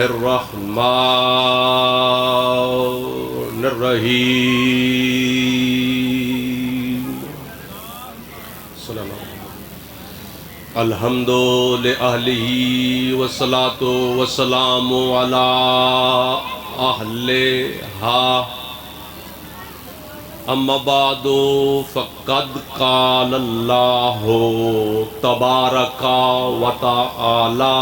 الرحمن الرحیم الحمد لأہلہ والصلاة والسلام علی اہلہا اما بعد فقد قال اللہ تبارک و تعالی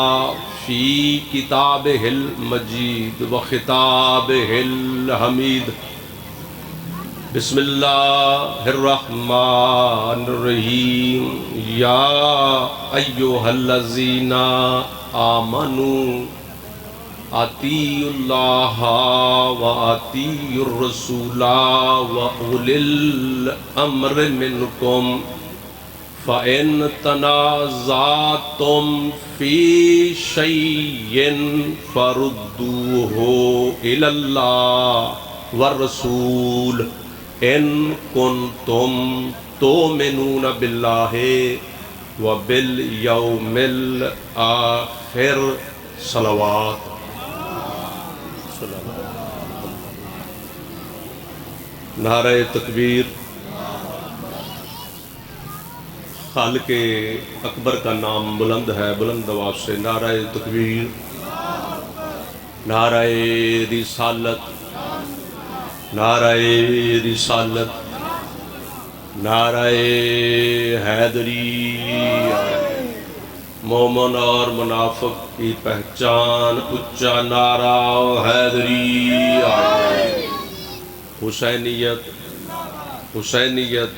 فی کتابہ المجید و خطابہ الحمید بسم اللہ الرحمن الرحیم یا ایہا الذین آمنوا اطیعوا اللہ و اطیعوا الرسول و اولی الامر منکم فَإِن تَنَازَعْتُمْ فِي شَيْءٍ فَرُدُّوهُ إِلَى اللَّهِ وَالرَّسُولِ إِن كُنتُمْ تُؤْمِنُونَ بِاللَّهِ وَبِالْيَوْمِ الْآخِرِ صلوات نعرہ تکبیر خالق اکبر کا نام بلند ہے، بلند آواز سے نعرہ تکبیر، نعرہ رسالت، نعرہ رسالت، نعرہ حیدری، مومن اور منافق کی پہچان اچا نعرہ حیدری، حسینیت، حسینیت،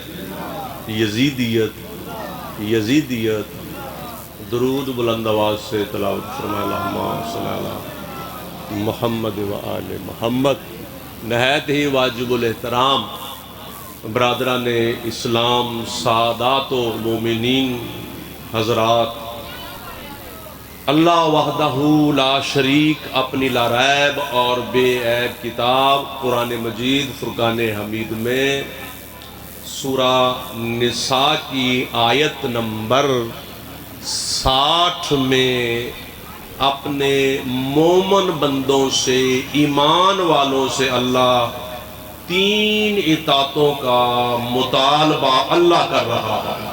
یزیدیت، یزیدیت، درود بلند آواز سے تلاوت فرمائے اللہم صلی اللہ محمد و آل محمد۔ نہایت ہی واجب الاحترام برادران اسلام، سعادات و مومنین حضرات، اللہ وحدہ لا شریک اپنی لا ریب اور بے عیب کتاب قرآن مجید فرقان حمید میں سورہ نساء کی آیت نمبر 60 میں اپنے مومن بندوں سے، ایمان والوں سے اللہ 3 اطاعتوں کا مطالبہ اللہ کر رہا ہے۔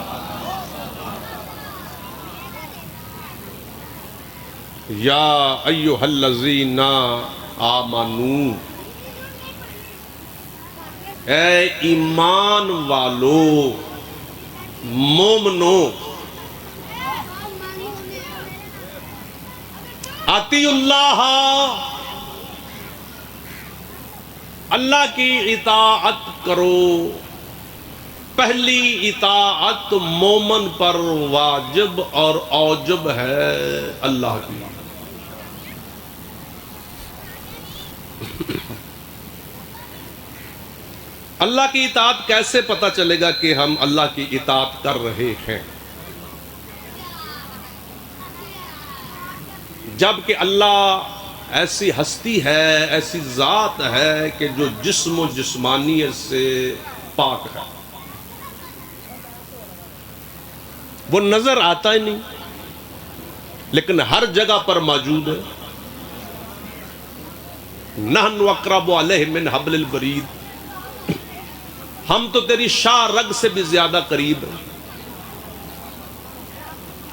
یا ایہا الذین آمنوا، اے ایمان والو، مومنو، اطیعوا اللہ، اللہ کی اطاعت کرو۔ پہلی اطاعت مومن پر واجب اور اوجب ہے اللہ کی۔ اللہ کی اطاعت کیسے پتہ چلے گا کہ ہم اللہ کی اطاعت کر رہے ہیں؟ جبکہ اللہ ایسی ہستی ہے، ایسی ذات ہے کہ جو جسم و جسمانیت سے پاک ہے، وہ نظر آتا ہی نہیں لیکن ہر جگہ پر موجود ہے۔ نحن اقرب علیہ من حبل الورید، ہم تو تیری شاہ رگ سے بھی زیادہ قریب ہیں۔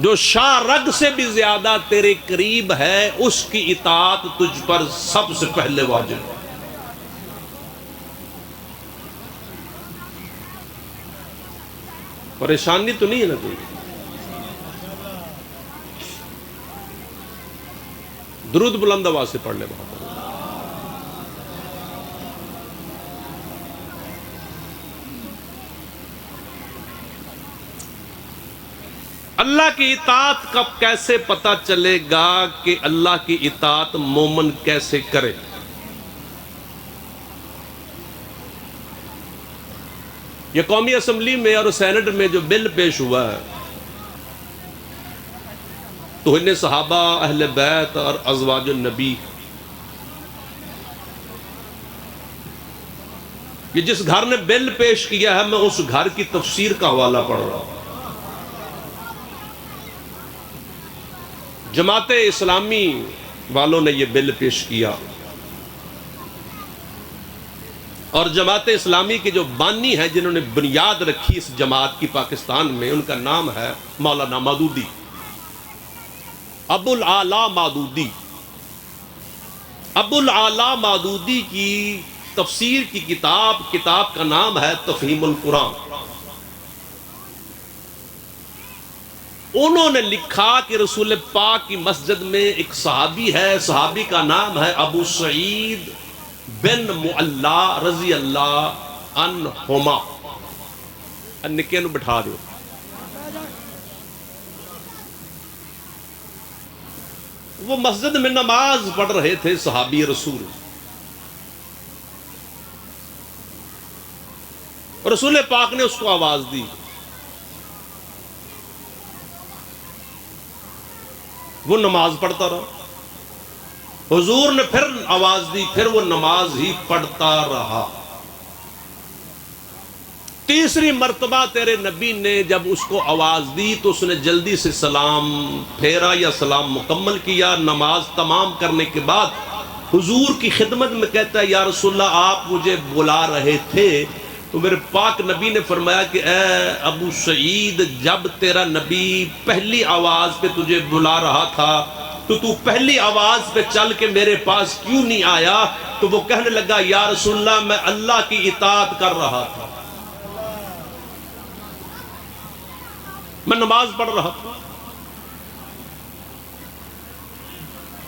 جو شاہ رگ سے بھی زیادہ تیرے قریب ہے اس کی اطاعت تجھ پر سب سے پہلے واجب ہے۔ پریشانی تو نہیں ہے نا کوئی؟ درود بلند آواز سے پڑھ لے بہت۔ اللہ کی اطاعت کب کیسے پتہ چلے گا کہ اللہ کی اطاعت مومن کیسے کرے؟ یہ قومی اسمبلی میں اور سینٹ میں جو بل پیش ہوا ہے، توہین صحابہ، اہل بیت اور ازواج النبی، یہ جس گھر نے بل پیش کیا ہے میں اس گھر کی تفسیر کا حوالہ پڑھ رہا ہوں۔ جماعت اسلامی والوں نے یہ بل پیش کیا، اور جماعت اسلامی کے جو بانی ہیں جنہوں نے بنیاد رکھی اس جماعت کی پاکستان میں، ان کا نام ہے مولانا مودودی، ابو الاعلیٰ مودودی۔ ابو الاعلیٰ مودودی کی تفسیر کی کتاب کا نام ہے تفہیم القرآن۔ انہوں نے لکھا کہ رسول پاک کی مسجد میں ایک صحابی ہے، صحابی کا نام ہے ابو سعید بن معلا رضی اللہ عنہما۔ نکے نو بٹھا دو۔ وہ مسجد میں نماز پڑھ رہے تھے صحابی رسول، رسول پاک نے اس کو آواز دی، وہ نماز پڑھتا رہا۔ حضور نے پھر آواز دی، پھر وہ نماز ہی پڑھتا رہا۔ تیسری مرتبہ تیرے نبی نے جب اس کو آواز دی تو اس نے جلدی سے سلام پھیرا یا سلام مکمل کیا۔ نماز تمام کرنے کے بعد حضور کی خدمت میں کہتا ہے یا رسول اللہ آپ مجھے بلا رہے تھے؟ تو میرے پاک نبی نے فرمایا کہ اے ابو سعید، جب تیرا نبی پہلی آواز پہ تجھے بلا رہا تھا تو پہلی آواز پہ چل کے میرے پاس کیوں نہیں آیا؟ تو وہ کہنے لگا یا رسول اللہ میں اللہ کی اطاعت کر رہا تھا، میں نماز پڑھ رہا تھا۔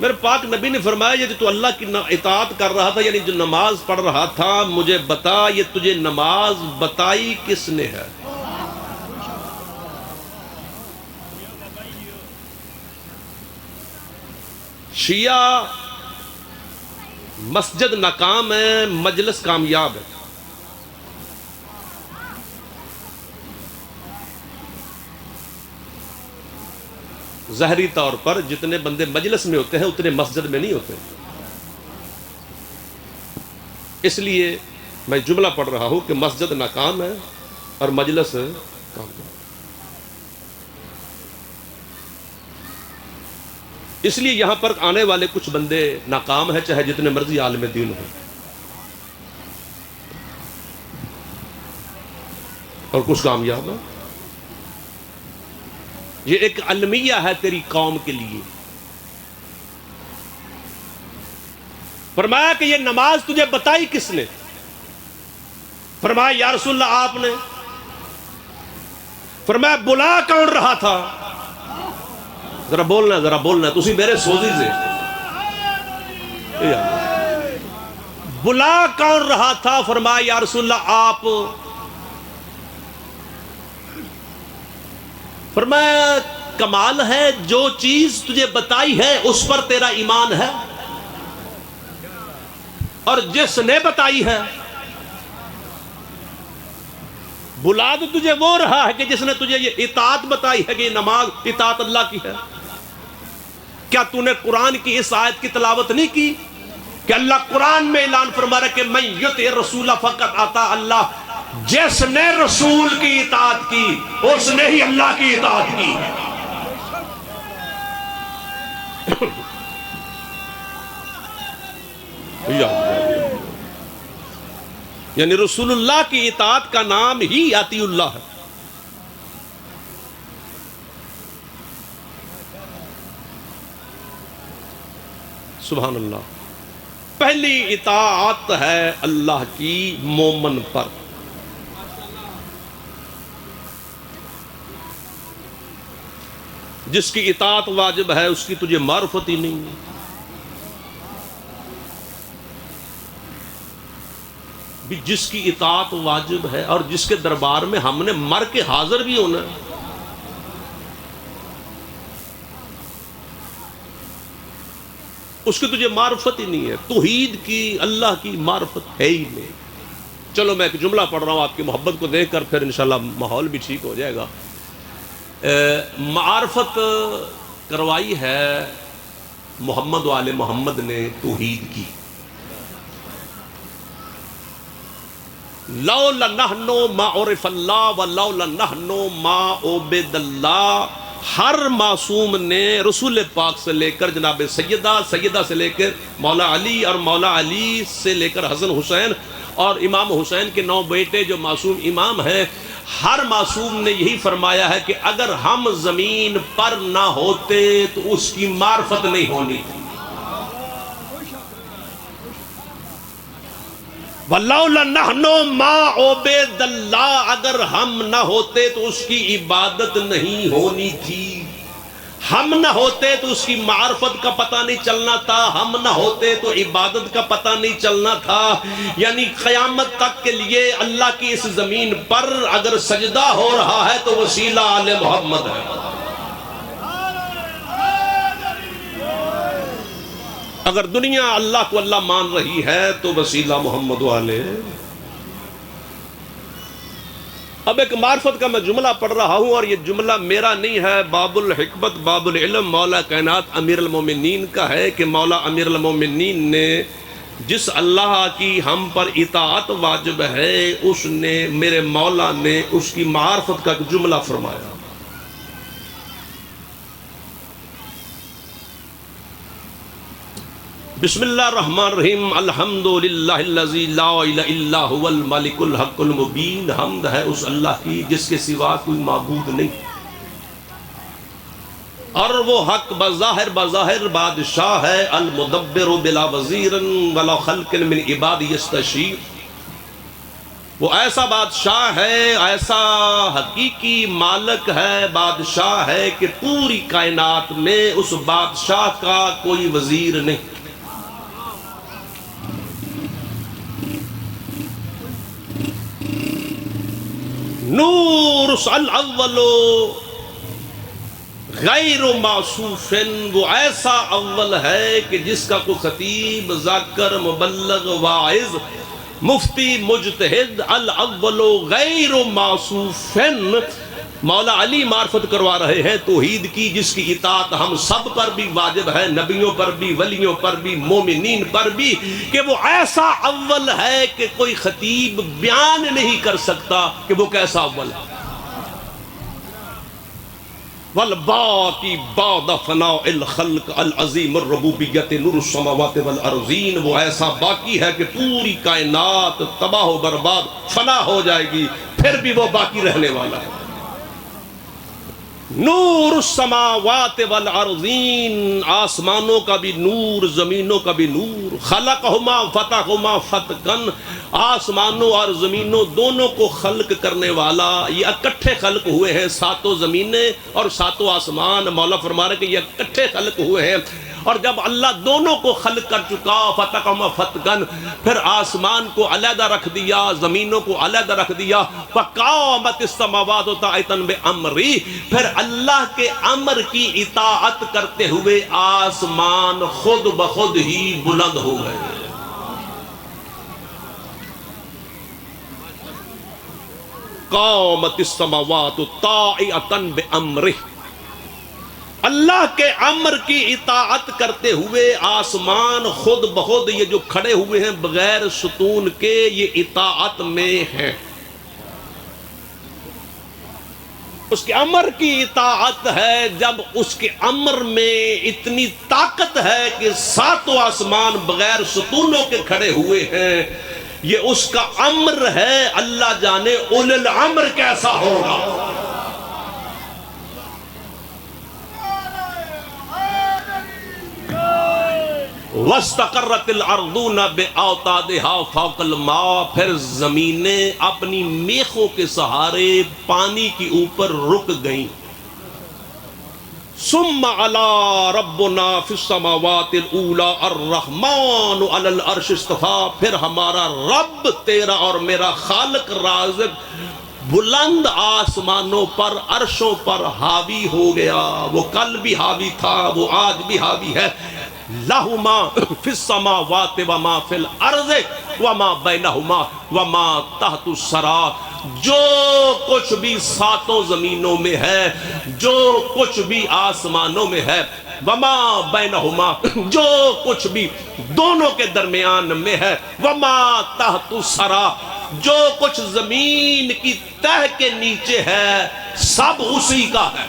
میرے پاک نبی نے فرمایا یہ تو اللہ کی اطاعت کر رہا تھا، یعنی جو نماز پڑھ رہا تھا، مجھے بتا یہ تجھے نماز بتائی کس نے ہے؟ شیعہ مسجد ناکام ہے، مجلس کامیاب ہے۔ ظاہری طور پر جتنے بندے مجلس میں ہوتے ہیں اتنے مسجد میں نہیں ہوتے، اس لیے میں جملہ پڑھ رہا ہوں کہ مسجد ناکام ہے اور مجلس کامیاب۔ اس لیے یہاں پر آنے والے کچھ بندے ناکام ہیں، چاہے جتنے مرضی عالم دین ہوں، اور کچھ کامیاب ہیں۔ یہ ایک المیہ ہے تیری قوم کے لیے۔ فرمایا کہ یہ نماز تجھے بتائی کس نے؟ فرمایا یا رسول اللہ آپ نے۔ فرمایا بلا کون رہا تھا؟ ذرا بولنا تسی میرے سوزی سے بلا کون رہا تھا؟ فرمایا یا رسول اللہ آپ۔ فرمایا کمال ہے، جو چیز تجھے بتائی ہے اس پر تیرا ایمان ہے، اور جس نے بتائی ہے بلا تو تجھے وہ رہا ہے کہ جس نے تجھے یہ اطاعت بتائی ہے کہ یہ نماز اطاعت اللہ کی ہے۔ کیا تو نے قرآن کی اس آیت کی تلاوت نہیں کی کہ اللہ قرآن میں اعلان فرما رہا ہے کہ من یطع الرسول فقط اطاع اللہ، جس نے رسول کی اطاعت کی اس نے ہی اللہ کی اطاعت کی۔ یعنی رسول اللہ کی اطاعت کا نام ہی اطیع اللہ ہے۔ سبحان اللہ۔ پہلی اطاعت ہے اللہ کی مومن پر، جس کی اطاعت واجب ہے اس کی تجھے معرفت ہی نہیں ہے۔ بھی جس کی اطاعت واجب ہے اور جس کے دربار میں ہم نے مر کے حاضر بھی ہونا ہے، اس کی تجھے معرفت ہی نہیں ہے۔ توحید کی اللہ کی معرفت ہے ہی نہیں۔ چلو میں ایک جملہ پڑھ رہا ہوں آپ کی محبت کو دیکھ کر، پھر انشاءاللہ ماحول بھی ٹھیک ہو جائے گا۔ معرفت کروائی ہے محمد و آل محمد نے توحید کی۔ لولا نحن ما عرف اللہ ولولا نحن ما عبد اللہ، ہر معصوم نے رسول پاک سے لے کر جناب سیدہ سے لے کر مولا علی اور مولا علی سے لے کر حسن حسین اور امام حسین کے 9 بیٹے جو معصوم امام ہیں، ہر معصوم نے یہی فرمایا ہے کہ اگر ہم زمین پر نہ ہوتے تو اس کی معرفت نہیں ہونی تھی۔ وَلَوْلَا نَحْنُ مَا عُبِدَ اللَّهِ، اگر ہم نہ ہوتے تو اس کی عبادت نہیں ہونی تھی، ہم نہ ہوتے تو اس کی معرفت کا پتہ نہیں چلنا تھا، ہم نہ ہوتے تو عبادت کا پتہ نہیں چلنا تھا۔ یعنی قیامت تک کے لیے اللہ کی اس زمین پر اگر سجدہ ہو رہا ہے تو وسیلہ آل محمد ہے۔ اگر دنیا اللہ کو اللہ مان رہی ہے تو وسیلہ محمد والے۔ اب ایک معرفت کا میں جملہ پڑھ رہا ہوں، اور یہ جملہ میرا نہیں ہے، باب الحکمت باب العلم مولا کائنات امیر المومنین کا ہے کہ مولا امیر المومنین نے جس اللہ کی ہم پر اطاعت واجب ہے، اس نے میرے مولا نے اس کی معرفت کا ایک جملہ فرمایا۔ بسم اللہ الرحمن الرحیم، الحمدللہ الذی لا الہ الا هو الملک الحق المبین۔ حمد ہے اس اللہ کی جس کے سوا کوئی معبود نہیں، اور وہ حق بظاہر بادشاہ ہے، المدبر بلا وزیر ولا خلق من عباد یستشیر۔ وہ ایسا بادشاہ ہے، ایسا حقیقی مالک ہے، بادشاہ ہے کہ پوری کائنات میں اس بادشاہ کا کوئی وزیر نہیں۔ نور الاول غیر موصوف، وہ ایسا اول ہے کہ جس کا کوئی خطیب، ذاکر، مبلغ، واعظ، مفتی، مجتہد، الاول غیر موصوف، مولا علی معرفت کروا رہے ہیں توحید کی، جس کی اطاعت ہم سب پر بھی واجب ہے، نبیوں پر بھی، ولیوں پر بھی، مومنین پر بھی، کہ وہ ایسا اول ہے کہ کوئی خطیب بیان نہیں کر سکتا کہ وہ کیسا اول ہے۔ والباقی بعد فناء الخلق العظیم الربوبیت نور السماوات والارضین، وہ ایسا باقی ہے کہ پوری کائنات تباہ و برباد فنا ہو جائے گی، پھر بھی وہ باقی رہنے والا ہے۔ نور السماوات والارضین، آسمانوں کا بھی نور، زمینوں کا بھی نور، خلقہما فتحہما فتقن، آسمانوں اور زمینوں دونوں کو خلق کرنے والا۔ یہ اکٹھے خلق ہوئے ہیں، 7 زمینیں اور 7 آسمان، مولا فرما رہے کہ یہ اکٹھے خلق ہوئے ہیں۔ اور جب اللہ دونوں کو خلق کر چکا، فتقہما فتقن، پھر آسمان کو علیحدہ رکھ دیا، زمینوں کو علیحدہ رکھ دیا، فقامت السماوات طاعۃ بامری، پھر اللہ کے امر کی اطاعت کرتے ہوئے آسمان خود بخود ہی بلند ہو گئے۔ قامت السماوات طاعۃ بامرہ، اللہ کے امر کی اطاعت کرتے ہوئے آسمان خود بخود یہ جو کھڑے ہوئے ہیں بغیر ستون کے، یہ اطاعت میں ہیں۔ اس کے امر کی اطاعت ہے، جب اس کے امر میں اتنی طاقت ہے کہ 7 آسمان بغیر ستونوں کے کھڑے ہوئے ہیں، یہ اس کا امر ہے۔ اللہ جانے اولو الامر کیسا ہوگا۔ وَاسْتَقَرَّتِ الْأَرْضُونَ بِأَوْتَادِهَا فَوْقَ الْمَاءِ، پھر زمینیں اپنی میخوں کے سہارے پانی کی اوپر رک گئیں۔ ثُمَّ عَلَىٰ رَبُّنَا فِي السَّمَاوَاتِ الْأُولَىٰ الرَّحْمَٰنُ عَلَى الْعَرْشِ اسْتَوَىٰ، پھر ہمارا رب تیرا اور میرا خالق رازق بلند آسمانوں پر، عرشوں پر حاوی ہو گیا۔ وہ کل بھی حاوی تھا، وہ آج بھی حاوی ہے۔ لَهُ مَا فِي السَّمَاوَاتِ وَمَا فِي الْأَرْضِ وَمَا بَيْنَهُمَا وَمَا تَحْتُ الثَّرَىٰ، جو کچھ بھی 7 زمینوں میں ہے، جو کچھ بھی آسمانوں میں ہے، وَمَا بَيْنَهُمَا، جو کچھ بھی دونوں کے درمیان میں ہے، وَمَا تَحْتُ الثَّرَىٰ، جو کچھ زمین کی تہ کے نیچے ہے، سب اسی کا ہے۔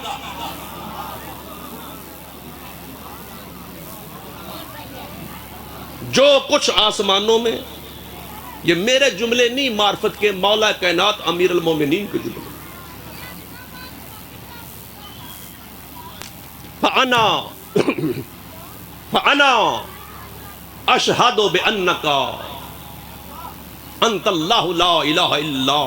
جو کچھ آسمانوں میں، یہ میرے جملے نہیں، معرفت کے مولا کائنات امیر المومنین کے جملے. فَأَنَا أَشْهَدُ بِأَنَّكَ أَنْتَ اللَّهُ لَا إِلَهَ إِلَّا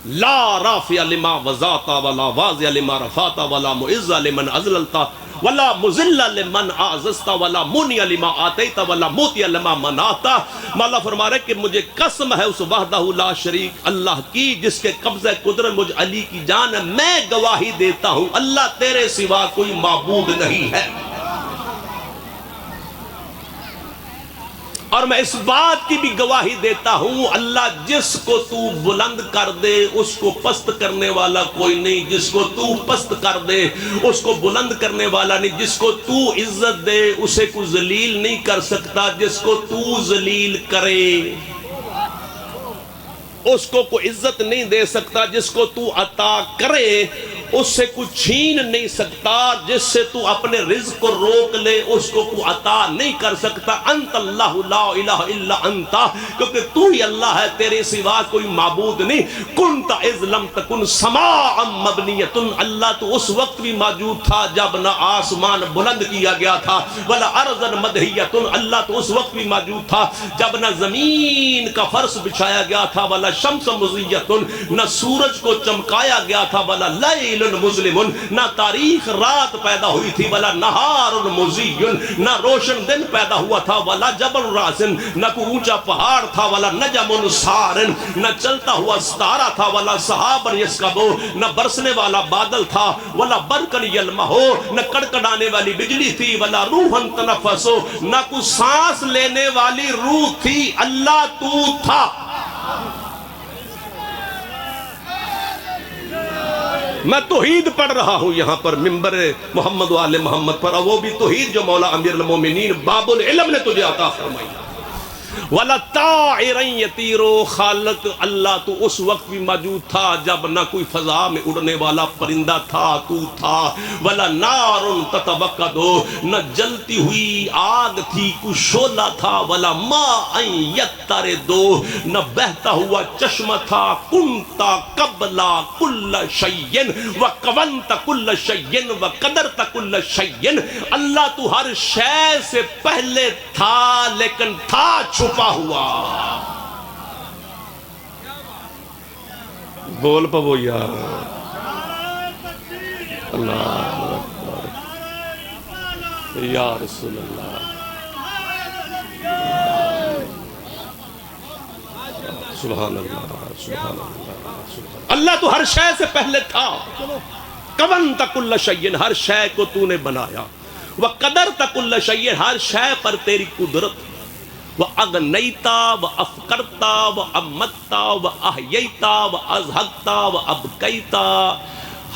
لا رافع لما وضعت ولا واضع لما رفعت ولا معز لمن اذللت ولا مذل لمن اعززت ولا مانع لما اعطيت ولا معطي لما منعت. مولا فرما رہے کہ مجھے قسم ہے اس وحدہ لا شریک اللہ کی جس کے قبضہ قدرت مجھ علی کی جان ہے. میں گواہی دیتا ہوں اللہ تیرے سوا کوئی معبود نہیں ہے، اور میں اس بات کی بھی گواہی دیتا ہوں اللہ جس کو تو بلند کر دے اس کو پست کرنے والا کوئی نہیں، جس کو تو پست کر دے اس کو بلند کرنے والا نہیں، جس کو تو عزت دے اسے کوئی ذلیل نہیں کر سکتا، جس کو تو ذلیل کرے اس کو کوئی عزت نہیں دے سکتا، جس کو تو عطا کرے اس سے کوئی چھین نہیں سکتا، جس سے تو اپنے رزق کو روک لے اس کو کوئی عطا نہیں کر سکتا. انت اللہ لا الہ الا انت، کیونکہ تو ہی اللہ ہے، تیرے سوا کوئی معبود نہیں. کنت اذ لم تکن سماء مبنیۃ، اللہ تو اس وقت بھی موجود تھا جب نہ آسمان بلند کیا گیا تھا. ولا ارض مدحیۃ، اللہ تو اس وقت بھی موجود تھا جب نہ زمین کا فرش بچھایا گیا تھا. ولا شمس مضیۃ، نہ سورج کو چمکایا گیا تھا. ولا لیل مظلم، نہ تاریخ رات پیدا ہوئی تھی. ولا نہار مضی، نہ روشن دن پیدا ہوا تھا. ولا جبل راسن، نہ کوئی اونچا پہاڑ تھا. ولا نجم سارن، نہ چلتا ہوا ستارہ تھا. ولا سحاب یسکبو، نہ برسنے والا بادل تھا. ولا برقن یلمہو، نہ کڑکڑانے والی بجلی تھی. ولا روحا تنفسو، نہ کوئی سانس لینے والی روح تھی. اللہ تو تھا. میں توحید پڑھ رہا ہوں یہاں پر ممبر محمد و آل محمد پر، اور وہ بھی توحید جو مولا امیر المومنین باب العلم نے تجھے عطا فرمائی. وَلَا طَائِرًا يَطِيرُ، خالق اللہ تو اس وقت بھی موجود تھا جب نہ کوئی فضا میں اڑنے والا پرندہ تھا، تو تھا. وَلَا نَارٌ تَتَوَقَّدُ، نہ جلتی ہوئی آگ تھی، کوئی شعلہ تھا. وَلَا مَاءً يَتَّرِدُ، نہ بہتا ہوا چشمہ تھا. كُنْتَ قَبْلَ كُلِّ شَيْءٍ وَقَوَنْتَ كُلِّ شَيْءٍ وَقَدَرْتَ كُلِّ شَيْءٍ، اللہ تو ہر شے سے پہلے تھا لیکن تھا چھپا ہوا. بول پو یار اللہ اکبر یا رسول اللہ. سبحان اللہ سبحان اللہ. اللہ تو ہر شے سے پہلے تھا. کون کل شیء، ہر شے کو تو نے بنایا. وقدرت کل شیء، ہر شے پر تیری قدرت. وَأَغْنَيْتَ وَأَفْقَرْتَ وَأَمَّتَّ وَأَحْيَيْتَ وَأَزْهَقْتَ وَأَبْقَيْتَ.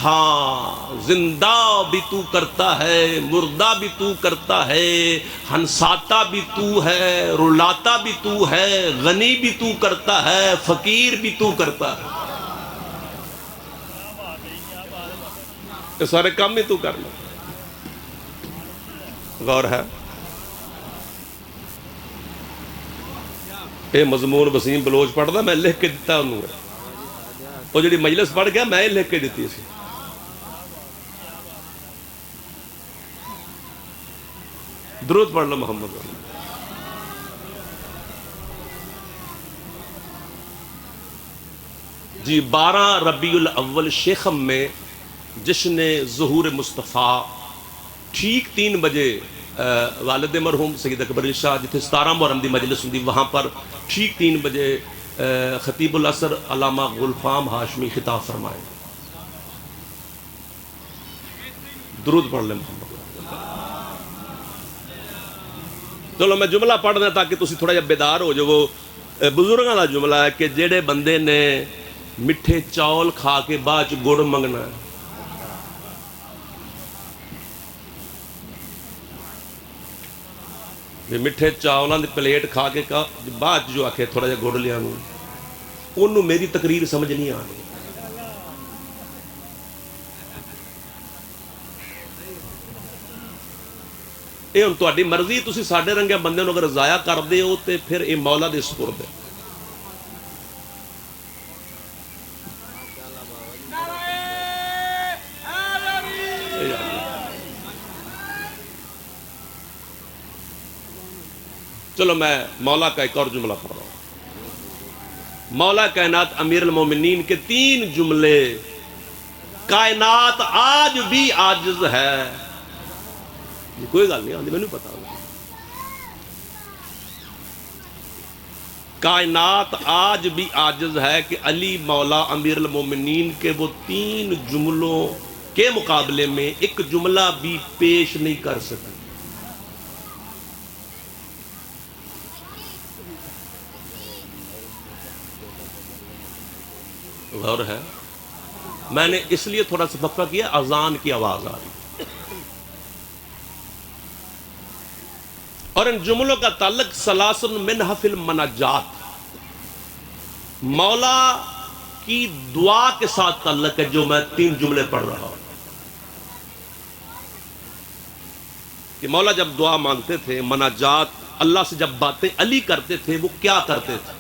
ہاں زندہ بھی تو کرتا ہے، مردہ بھی تو کرتا ہے، ہنساتا بھی تو ہے، رلاتا بھی تو ہے، غنی بھی تو کرتا ہے، فقیر بھی تو کرتا ہے. یہ سارے کام بھی تو کرنا. غور ہے. یہ مضمون وسیم بلوچ پڑھتا، میں لکھ کے دیتا انہوں نے. وہ جڑی مجلس پڑھ گیا میں لکھ کے دیتی سی. درود پڑھ لو محمد. جی 12 ربیع الاول شیخم میں جشن ظہور مصطفیٰ ٹھیک 3 بجے والد مرحوم سید اکبر علی شاہ جتھے 17 محرم دی مجلس ہوندی وہاں پر ٹھیک 3 بجے خطیب العصر علامہ غلفام ہاشمی خطاب فرمائے. درود پڑھ لیں محمد. چلو میں جملہ پڑھ دیں تاکہ تسی تھوڑا جا بیدار ہو جو. وہ بزرگاں دا جملہ ہے کہ جیڑے بندے نے مٹھے چاول کھا کے بعد گڑ منگنا ہے، مٹھے چاولاں دی پلیٹ کھا کے بعد جو آکھے تھوڑا جا گڑ لیا انہوں میری تقریر سمجھ نہیں آنی. یہ ہوں تہاڈی مرضی، تسی ساڈے رنگے بندے نوں اگر ضائع کردے ہو تے پھر یہ مولا دے سپرد ہے۔ چلو میں مولا کا ایک اور جملہ پڑھ رہا ہوں۔ مولا کائنات امیر المومنین کے 3 جملے، کائنات آج بھی عاجز ہے، یہ کوئی گل نہیں آتی، میں نہیں پتا، کائنات آج بھی عاجز ہے کہ علی مولا امیر المومنین کے وہ 3 جملوں کے مقابلے میں ایک جملہ بھی پیش نہیں کر سکے۔ غور ہے، میں نے اس لیے تھوڑا سا وقفہ کیا، اذان کی آواز آ رہی، اور ان جملوں کا تعلق سلاسل منہا فی المناجات، مولا کی دعا کے ساتھ تعلق ہے، جو میں 3 جملے پڑھ رہا ہوں کہ مولا جب دعا مانگتے تھے، مناجات، اللہ سے جب باتیں علی کرتے تھے، وہ کیا کرتے تھے؟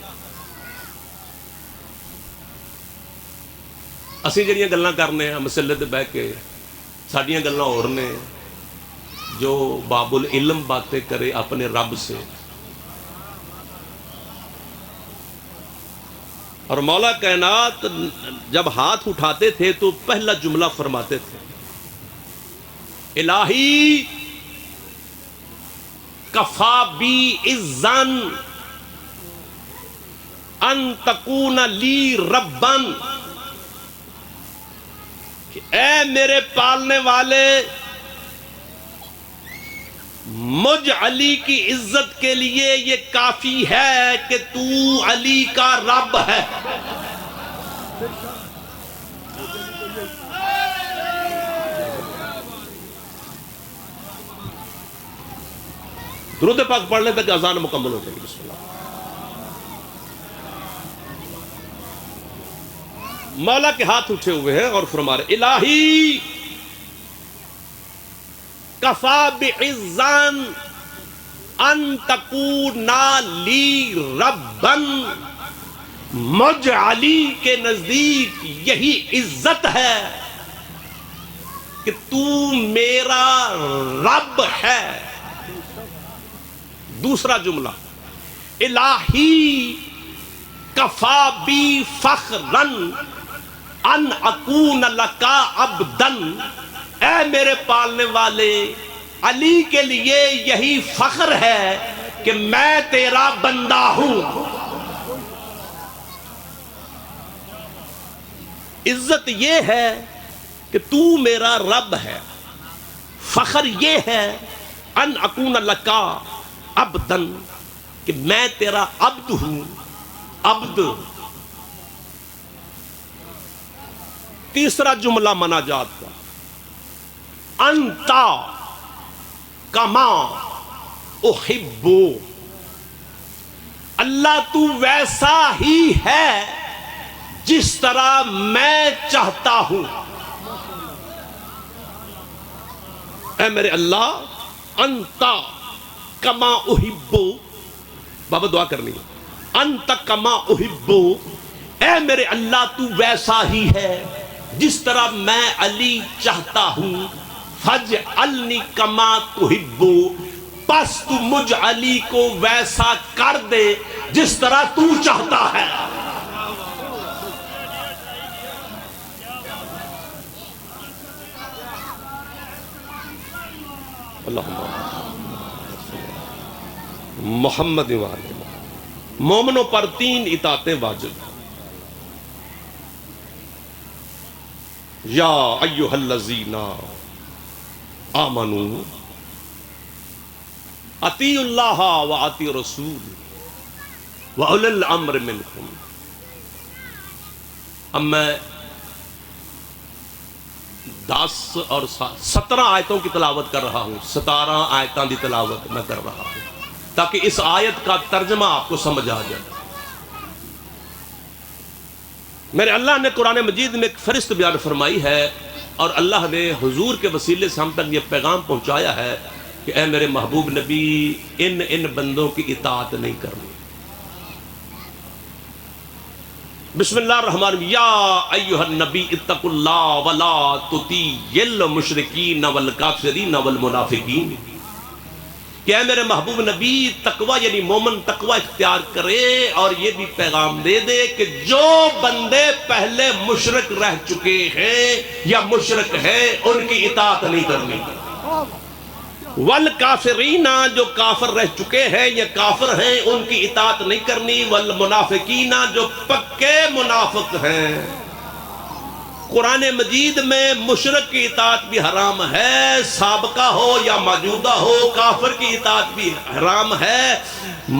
اسی جڑیاں گلاں کرنے ہیں مسلے تے بیٹھ کے، ساڈیاں گلاں اور نے، جو باب العلم باتیں کرے اپنے رب سے، اور مولا کائنات جب ہاتھ اٹھاتے تھے تو پہلا جملہ فرماتے تھے، الہی کفا بی عزن ان تکون لی ربن، کہ اے میرے پالنے والے، مجھ علی کی عزت کے لیے یہ کافی ہے کہ تو علی کا رب ہے۔ درود پاک پڑھنے تک اذان مکمل ہو جائے گی۔ بسم اللہ۔ مولا کے ہاتھ اٹھے ہوئے ہیں اور فرما رہے، الہی کفا بعزن ان تکون لی ربن، مجھ علی کے نزدیک یہی عزت ہے کہ تو میرا رب ہے۔ دوسرا جملہ، الہی کفا بی فخرن ان اکون لکا عبدن، اے میرے پالنے والے، علی کے لیے یہی فخر ہے کہ میں تیرا بندہ ہوں۔ عزت یہ ہے کہ تو میرا رب ہے، فخر یہ ہے ان اکون لکا عبدن، کہ میں تیرا عبد ہوں۔ عبد۔ تیسرا جملہ مناجات کا، انتا کما احبو، اللہ تو ویسا ہی ہے جس طرح میں چاہتا ہوں۔ اے میرے اللہ، انتا کما احبو، بابا دعا کرنی ہے، انتا کما احبو، اے میرے اللہ تو ویسا ہی ہے جس طرح میں علی چاہتا ہوں۔ فاجعلنی کما تحبو، پس تو مجھ علی کو ویسا کر دے جس طرح تو چاہتا ہے۔ اللہم محمد وعلی محمد۔ مومنوں پر 3 اطاعتیں واجب، یا ایھا الذین آمنوا اطیعوا اللہ واطیعوا الرسول واولی الامر منکم۔ اب میں 10 اور 17 آیتوں کی تلاوت کر رہا ہوں، 17 آیتاں دی تلاوت میں کر رہا ہوں تاکہ اس آیت کا ترجمہ آپ کو سمجھ آ جائے۔ میرے اللہ نے قرآن مجید میں ایک فہرست بیان فرمائی ہے، اور اللہ نے حضور کے وسیلے سے ہم تک یہ پیغام پہنچایا ہے کہ اے میرے محبوب نبی ان بندوں کی اطاعت نہیں کرنی. بسم اللہ الرحمن الرحیم. یا ایھا النبی اتقوا اللہ ولا تطیعوا المشرکین والکافرین والمنافقین. کہ اے میرے محبوب نبی تقوی یعنی مومن تقوی اختیار کرے اور یہ بھی پیغام دے دے کہ جو بندے پہلے مشرک رہ چکے ہیں یا مشرک ہیں ان کی اطاعت نہیں کرنی. والکافرین جو کافر رہ چکے ہیں یا کافر ہیں ان کی اطاعت نہیں کرنی. والمنافقین جو پکے منافق ہیں. قرآن مجید میں مشرک کی اطاعت بھی حرام ہے، سابقہ ہو یا موجودہ ہو. کافر کی اطاعت بھی حرام ہے،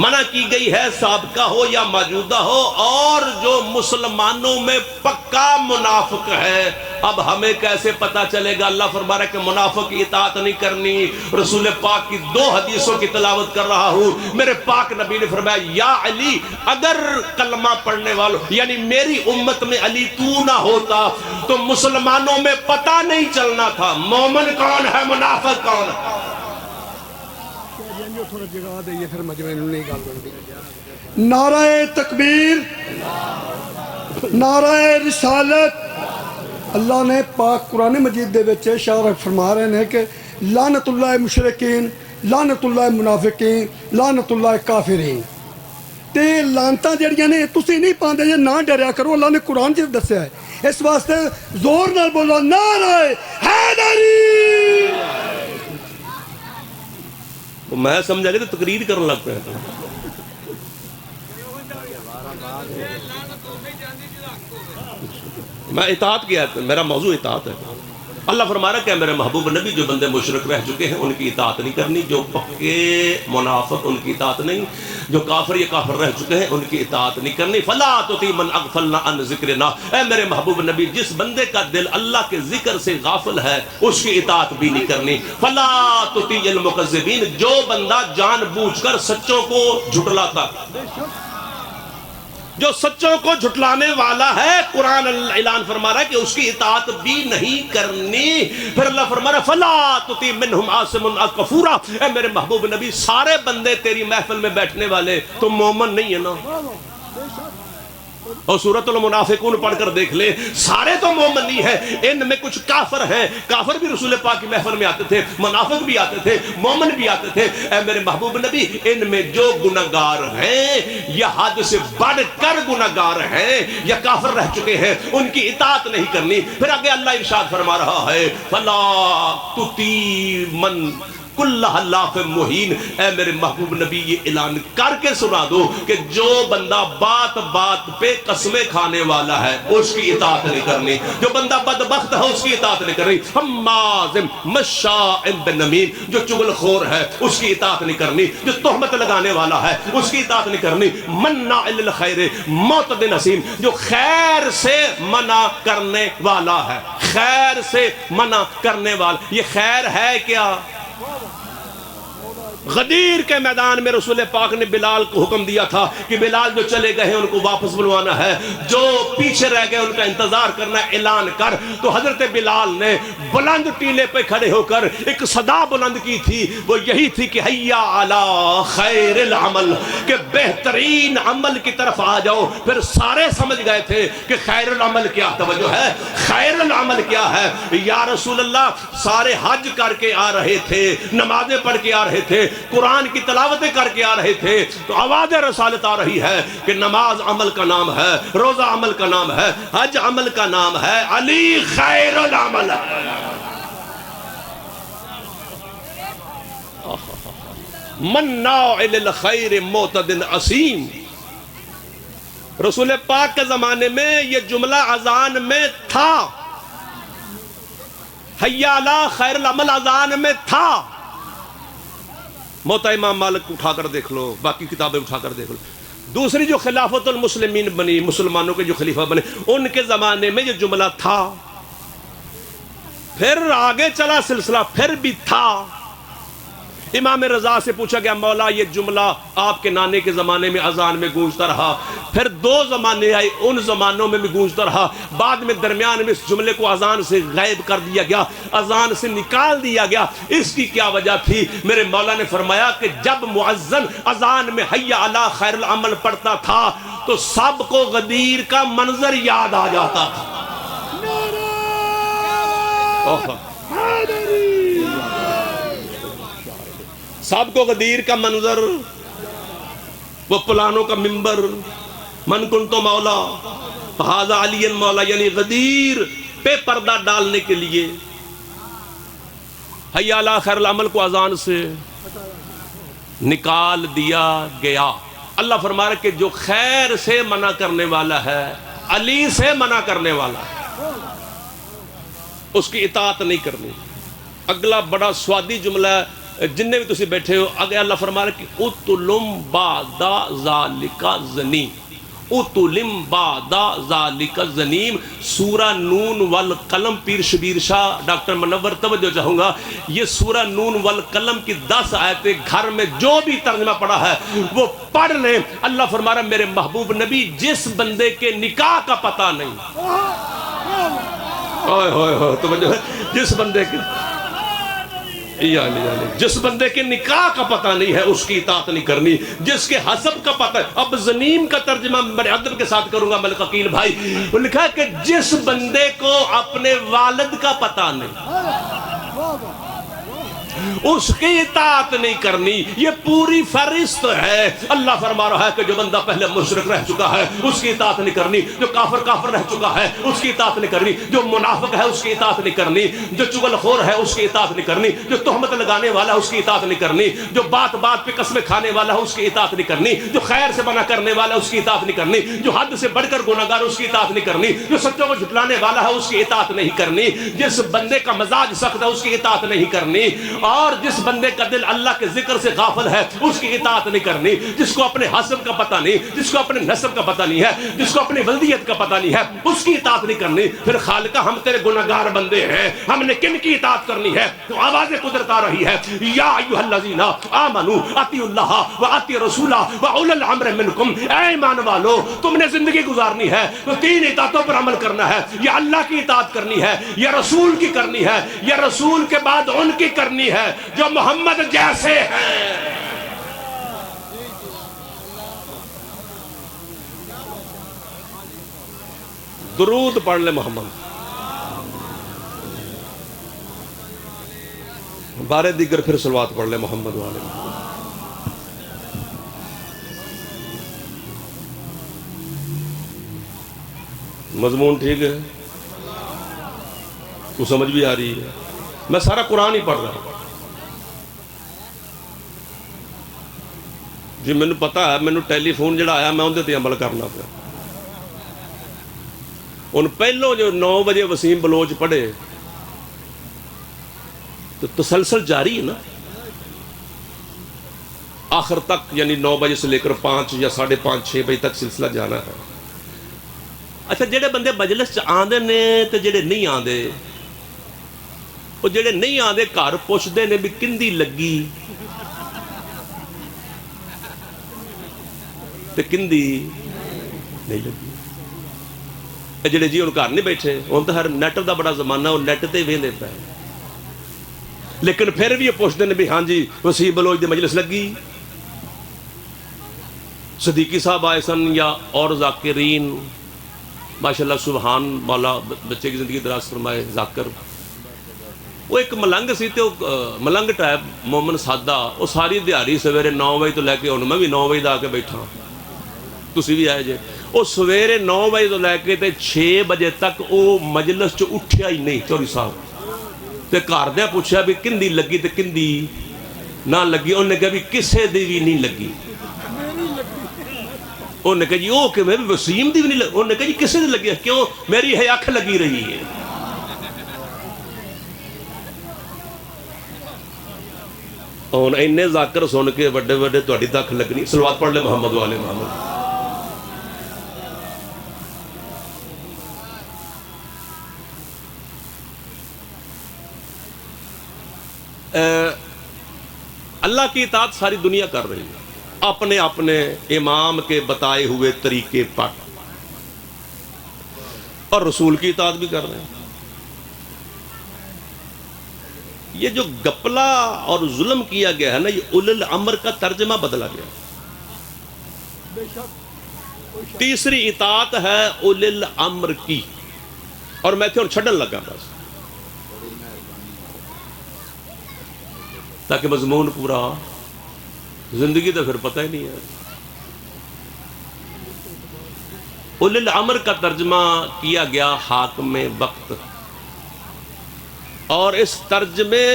منع کی گئی ہے، سابقہ ہو یا موجودہ ہو. اور جو مسلمانوں میں پکا منافق ہے، اب ہمیں کیسے پتا چلے گا؟ اللہ فرما رہا ہے کہ منافق کی اطاعت نہیں کرنی. رسول پاک کی 2 حدیثوں کی تلاوت کر رہا ہوں. میرے پاک نبی نے فرمایا یا علی، اگر کلمہ پڑھنے والوں یعنی میری امت میں علی تو نہ ہوتا تو مسلمانوں میں پتہ نہیں چلنا تھا مومن کون ہے منافق کون ہے. نعرہ تکبیر، نعرہ رسالت. اللہ نے پاک قرآن مجید دے وچ اشارہ فرما رہے ہیں کہ لعنت اللہ مشرکین، لعنت اللہ منافقین، لعنت اللہ کافرین. تے لعنتاں جڑیاں نے تسی نہیں پاندے جے نہ ڈریا کرو. اللہ نے قرآن وچ دسیا ہے. اس واسطے زور نال بولو نعرہ حیدری. میں سمجھا کہ تو تقریر کرنے لگ پہ. میں اطاعت کیا ہے، میرا موضوع اطاعت ہے. اللہ فرما رہا ہے کہ میرے محبوب نبی جو بندے مشرک رہ چکے ہیں ان کی اطاعت نہیں کرنی. جو پکے منافق ان کی اطاعت نہیں. جو کافر یا کافر رہ چکے ہیں ان کی اطاعت نہیں کرنی. فلا تطیع من اغفلنا عن ذکرنا. اے میرے محبوب نبی جس بندے کا دل اللہ کے ذکر سے غافل ہے اس کی اطاعت بھی نہیں کرنی. فلا تطیع المکذبین. جو بندہ جان بوجھ کر سچوں کو جھٹلاتا، جو سچوں کو جھٹلانے والا ہے، قرآن اعلان فرما رہا ہے کہ اس کی اطاعت بھی نہیں کرنی. پھر اللہ فرما رہا ہے فلا تطیع منہم عاصما او کفورا. اے میرے محبوب نبی سارے بندے تیری محفل میں بیٹھنے والے تو مومن نہیں ہے نا. اور سورۃ المنافقون پڑھ کر دیکھ لے، سارے تو مومن نہیں ہیں، ان میں کچھ کافر ہیں. کافر بھی رسول پاک کی محفل میں آتے تھے، منافق بھی آتے تھے، مومن بھی آتے تھے. اے میرے محبوب نبی ان میں جو گناہگار ہیں یا حد سے بڑھ کر گناہگار ہیں یا کافر رہ چکے ہیں ان کی اطاعت نہیں کرنی. پھر آگے اللہ ارشاد فرما رہا ہے فلا تطیع من کل حلاف مہین. اے میرے محبوب نبی یہ اعلان کر کے سنا دو کہ جو بندہ بات بات پہ قسمیں کھانے والا ہے اس کی اطاعت نہیں کرنی. جو بندہ بدبخت ہے اس کی اطاعت نہیں کرنی. حماز مشاء بنمیم. جو چغل خور ہے اس کی اطاعت نہیں کرنی. جو تہمت لگانے والا ہے اس کی اطاعت نہیں کرنی. مناع للخیر معتد نسیم. جو خیر سے منع کرنے والا ہے، خیر سے منع کرنے والا. یہ خیر ہے کیا؟ غدیر کے میدان میں رسول پاک نے بلال کو حکم دیا تھا کہ بلال جو چلے گئے ہیں ان کو واپس بلوانا ہے، جو پیچھے رہ گئے ان کا انتظار کرنا ہے، اعلان کر. تو حضرت بلال نے بلند ٹیلے پہ کھڑے ہو کر ایک صدا بلند کی تھی، وہ یہی تھی کہ حیا علی خیر العمل، کہ بہترین عمل کی طرف آ جاؤ. پھر سارے سمجھ گئے تھے کہ خیر العمل کیا. توجہ ہے، خیر العمل کیا ہے؟ یا رسول اللہ سارے حج کر کے آ رہے تھے، نمازیں پڑھ کے آ رہے تھے، قرآن کی تلاوتیں کر کے آ رہے تھے، تو آواز رسالت آ رہی ہے کہ نماز عمل کا نام ہے، روزہ عمل کا نام ہے، حج عمل کا نام ہے، علی خیر العمل ہے. مناع للخیر معتد اثیم. رسول پاک کے زمانے میں یہ جملہ اذان میں تھا، حیا علی خیر العمل اذان میں تھا. موتا امام مالک اٹھا کر دیکھ لو، باقی کتابیں اٹھا کر دیکھ لو. دوسری جو خلافت المسلمین بنی، مسلمانوں کے جو خلیفہ بنے، ان کے زمانے میں یہ جملہ تھا. پھر آگے چلا سلسلہ، پھر بھی تھا. امام رضا سے پوچھا گیا مولا یہ جملہ آپ کے نانے کے زمانے میں اذان میں گونجتا رہا، پھر 2 زمانے آئے ان زمانوں میں بھی گونجتا رہا، بعد میں درمیان میں اس جملے کو اذان سے غائب کر دیا گیا، اذان سے نکال دیا گیا، اس کی کیا وجہ تھی؟ میرے مولا نے فرمایا کہ جب مؤذن اذان میں حی علی خیر العمل پڑھتا تھا تو سب کو غدیر کا منظر یاد آ جاتا تھا۔ سب کو غدیر کا منظر، وہ پلانوں کا منبر، من کن تو مولا فہذا علی مولا، یعنی غدیر پہ پردہ ڈالنے کے لیے حی علی خیر العمل کو اذان سے نکال دیا گیا۔ اللہ فرما رہا ہے کہ جو خیر سے منع کرنے والا ہے، علی سے منع کرنے والا ہے، اس کی اطاعت نہیں کرنی۔ اگلا بڑا سوادی جملہ ہے، جننے بھی تسی بیٹھے ہو، اگر اللہ فرما رہا ہے کہ اتلم بعد ذالک زنیم، اتلم بعد ذالک زنیم، سورہ نون والقلم، پیر شبیر شاہ ڈاکٹر منور توجہ چاہوں گا، یہ سورہ نون والقلم کی 10 آیتیں گھر میں جو بھی ترجمہ پڑھا ہے وہ پڑھ لیں۔ اللہ فرما رہا ہے میرے محبوب نبی جس بندے کے نکاح کا پتہ نہیں، توجہ، جس بندے کے جس بندے کے نکاح کا پتہ نہیں ہے اس کی اطاعت نہیں کرنی، جس کے حسب کا پتہ ہے۔ اب زنیم کا ترجمہ بڑے ادب کے ساتھ کروں گا ملک عقیل بھائی، وہ لکھا ہے کہ جس بندے کو اپنے والد کا پتہ نہیں اس کی اطاعت نہیں کرنی، یہ پوری فہرست ہے۔ اللہ فرما رہا ہے کہ جو بندہ پہلے مشرک رہ چکا ہے اس کی اطاعت نہیں کرنی، جو کافر رہ چکا ہے اس کی اطاعت نہیں کرنی، جو منافق ہے اس کی اطاعت نہیں کرنی، جو چغل خور ہے اس کی اطاعت نہیں کرنی، جو تہمت لگانے والا ہے اس کی اطاعت نہیں کرنی، جو بات بات پہ قسمیں کھانے والا ہے اس کی اطاعت نہیں کرنی، جو خیر سے منع کرنے والا ہے اس کی اطاعت نہیں کرنی، جو حد سے بڑھ کر گناہگار اس کی اطاعت نہیں کرنی، جو سچوں کو جھٹلانے والا ہے اس کی اطاعت نہیں کرنی، جس بندے کا مزاج سخت ہے اس کی اطاعت نہیں کرنی، اور جس بندے کا دل اللہ کے ذکر سے غافل ہے اس کی اطاعت نہیں کرنی، جس کو اپنے حسب کا پتہ نہیں، جس کو اپنے نسب کا پتہ نہیں ہے، جس کو اپنی ولدیت کا پتہ نہیں ہے اس کی اطاعت نہیں کرنی۔ پھر خالقہ ہم تیرے گناہگار بندے ہیں، ہم نے کن کی اطاعت کرنی ہے؟ تو آواز قدرت آ رہی ہے، یا ایھا الذین آمنوا اطیعوا اللہ واطیعوا الرسول واولی الامر منکم، اے ایمان والو تم نے زندگی گزارنی ہے تو 3 اطاعتوں پر عمل کرنا ہے، یا اللہ کی اطاعت کرنی ہے، یا رسول کی کرنی ہے، یا رسول کے بعد ان کی کرنی ہے جو محمد جیسے ہیں۔ درود پڑھ لے محمد، بارے دیگر پھر صلوات پڑھ لے محمد والے۔ مضمون ٹھیک ہے، تو سمجھ بھی آ رہی ہے؟ میں سارا قرآن ہی پڑھ رہا ہوں جی، میں نے پتا ہے، میں نے ٹیلی فون جڑا آیا میں اندھے تے عمل کرنا پیا۔ ان پہلو جو 9 بجے وسیم بلوچ پڑھے تو تسلسل جاری ہے نا آخر تک، یعنی 9 بجے سے لے کر 5 یا 5:30 6 بجے تک سلسلہ جانا ہے۔ اچھا جڑے بندے مجلس چ آندے نے تے جڑے نہیں آندے، وہ جڑے نہیں آندے گھر پوچھدے نے بھی کندی لگی تے کندی نہیں لگی۔ جڑے جی ان گھر نہیں بیٹھے، ہن تو ہر نیٹ دا بڑا زمانہ، وہ نیٹ تے ویندے پے، لیکن پھر بھی یہ پوچھتے ہیں بھی ہاں جی وسیم بلوچ دی مجلس لگی، صدیقی صاحب آئے سن یا اور ذاکرین، ماشاءاللہ سبحان مولا بچے کی زندگی دراز فرمائے ذاکر۔ وہ ایک ملنگ سی تے ملنگ ٹائپ مومن سادہ، وہ ساری دیہڑی سویرے 9 بجے تو لے کے ہن میں بھی 9 بجے دا آ کے بیٹھا، تسی بھی آئے جے۔ وہ سویرے 9 بجے تو لے کے تے 6 بجے تک وہ مجلس چ اٹھیا ہی نہیں چوری صاحب، تے گھر دے پوچھا بھی کندی لگی تے کندی نہ لگی، انہوں نے کہا بھی کسے دی بھی نہیں لگی، انہوں نے کہا جی او کہ میں بھی وسیم دی بھی نہیں لگی، انہوں نے کہا جی کسے دی لگی ہے؟ کیوں؟ میری ہے اکھ لگی رہی ہے۔ اور اینے ذاکر سن کے بڑے بڑے تہاڈی تے اکھ لگنی۔ صلوات پڑھ لے محمد والے محمد۔ اللہ کی اطاعت ساری دنیا کر رہی ہے اپنے اپنے امام کے بتائے ہوئے طریقے پر، اور رسول کی اطاعت بھی کر رہے ہیں۔ یہ جو گپلا اور ظلم کیا گیا ہے نا، یہ اولو الامر کا ترجمہ بدلا گیا۔ تیسری اطاعت ہے اولو الامر کی، اور میں تھے اور چھڑن لگا بس تاکہ مضمون پورا، زندگی تو پھر پتہ ہی نہیں ہے۔ اولو الامر کا ترجمہ کیا گیا حاکم وقت، اور اس ترجمے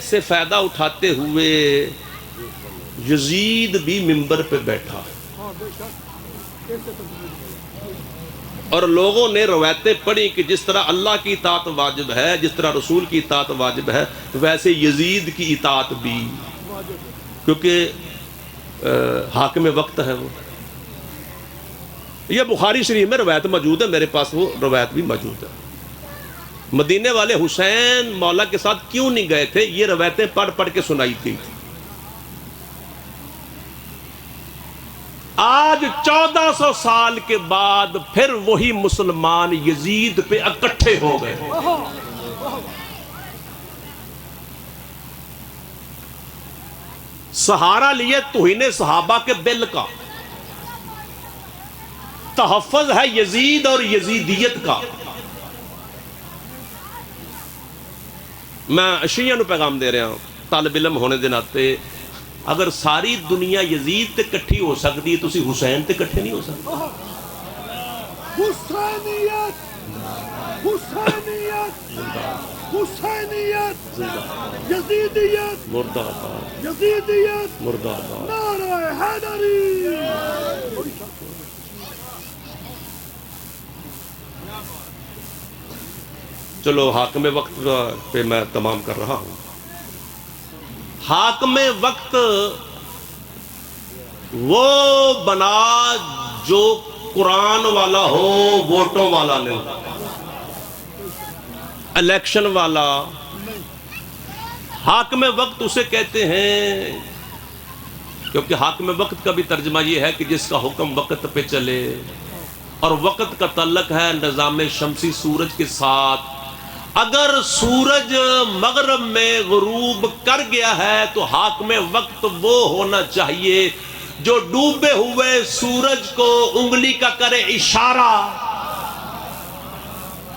سے فائدہ اٹھاتے ہوئے یزید بھی منبر پہ بیٹھا، اور لوگوں نے روایتیں پڑھی کہ جس طرح اللہ کی اطاعت واجب ہے، جس طرح رسول کی اطاعت واجب ہے، ویسے یزید کی اطاعت بھی، کیونکہ حاکم وقت ہے وہ۔ یہ بخاری شریف میں روایت موجود ہے، میرے پاس وہ روایت بھی موجود ہے۔ مدینے والے حسین مولا کے ساتھ کیوں نہیں گئے تھے، یہ روایتیں پڑھ پڑھ کے سنائی گئی تھی۔ آج 1400 سال کے بعد پھر وہی مسلمان یزید پہ اکٹھے ہو گئے۔ سہارا لیے توہین صحابہ کے بل کا، تحفظ ہے یزید اور یزیدیت کا۔ میں شیعہ نو پیغام دے رہا ہوں، طالب علم ہونے دے ناتے، اگر ساری دنیا یزید تے کٹھی ہو سکتی ہے، تسی حسین تے کٹھے نہیں ہو سکتے۔ حسینیت، حسینیت، حسینیت، یزیدیت، مردہ آباد، یزیدیت، مردہ آباد۔ نعرہ حیدری۔ چلو حاکم وقت پہ میں تمام کر رہا ہوں۔ حاکم وقت وہ بنا جو قرآن والا ہو، ووٹوں والا نہیں، الیکشن والا۔ حاکم وقت اسے کہتے ہیں، کیونکہ حاکم وقت کا بھی ترجمہ یہ ہے کہ جس کا حکم وقت پہ چلے، اور وقت کا تعلق ہے نظام شمسی سورج کے ساتھ۔ اگر سورج مغرب میں غروب کر گیا ہے تو حاکم وقت وہ ہونا چاہیے جو ڈوبے ہوئے سورج کو انگلی کا کرے اشارہ۔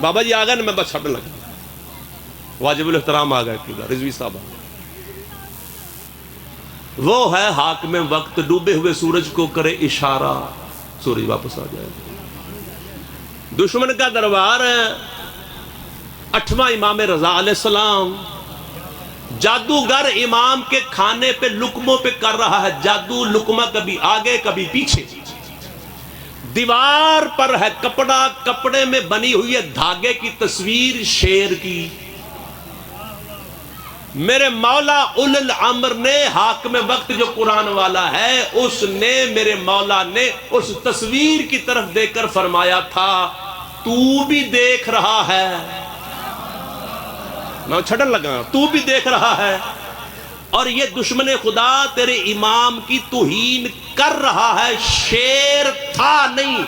بابا جی آ گئے نا، میں بس چھڑنے لگا، واجب الاحترام آ گئے، رضوی صاحب آ گئے۔ وہ ہے حاکم وقت، ڈوبے ہوئے سورج کو کرے اشارہ، سورج واپس آ جائے۔ دشمن کا دربار ہے، 8واں امام رضا علیہ السلام جادوگر امام کے کھانے پہ لقموں پہ کر رہا ہے جادو، لقمہ کبھی آگے کبھی پیچھے۔ دیوار پر ہے کپڑا، کپڑے میں بنی ہوئی ہے دھاگے کی تصویر شیر کی۔ میرے مولا اولو الامر نے، حاکم وقت جو قرآن والا ہے، اس نے، میرے مولا نے اس تصویر کی طرف دیکھ کر فرمایا تھا، تو بھی دیکھ رہا ہے، میں چھڑن لگا، تو بھی دیکھ رہا ہے، اور یہ دشمن خدا تیرے امام کی توہین کر رہا ہے۔ شیر تھا نہیں،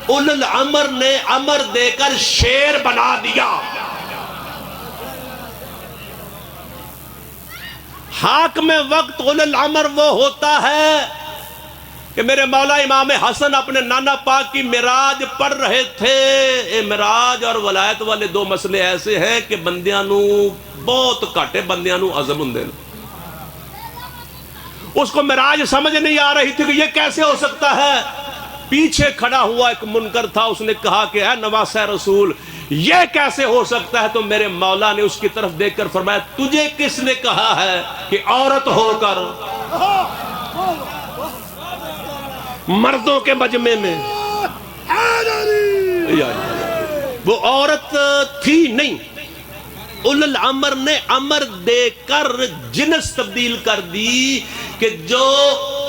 اولو الامر نے امر دے کر شیر بنا دیا۔ حاکم وقت اولو الامر وہ ہوتا ہے کہ میرے مولا امام حسن اپنے نانا پاک کی معراج پڑھ رہے تھے۔ معراج اور ولایت والے دو مسئلے ایسے ہیں کہ بندیاں نو بہت کاٹے، بندیاں نو عزم ہندے۔ اس کو معراج سمجھ نہیں آ رہی تھی کہ یہ کیسے ہو سکتا ہے۔ پیچھے کھڑا ہوا ایک منکر تھا، اس نے کہا کہ اے نواسہ رسول، یہ کیسے ہو سکتا ہے؟ تو میرے مولا نے اس کی طرف دیکھ کر فرمایا، تجھے کس نے کہا ہے کہ عورت ہو کر مردوں کے مجمع میں؟ وہ عورت تھی نہیں، اولو الامر نے امر دے کر جنس تبدیل کر دی کہ جو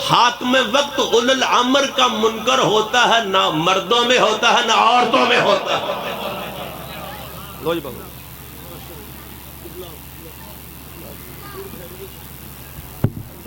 حاکم وقت اولو الامر کا منکر ہوتا ہے، نہ مردوں میں ہوتا ہے نہ عورتوں میں ہوتا ہے۔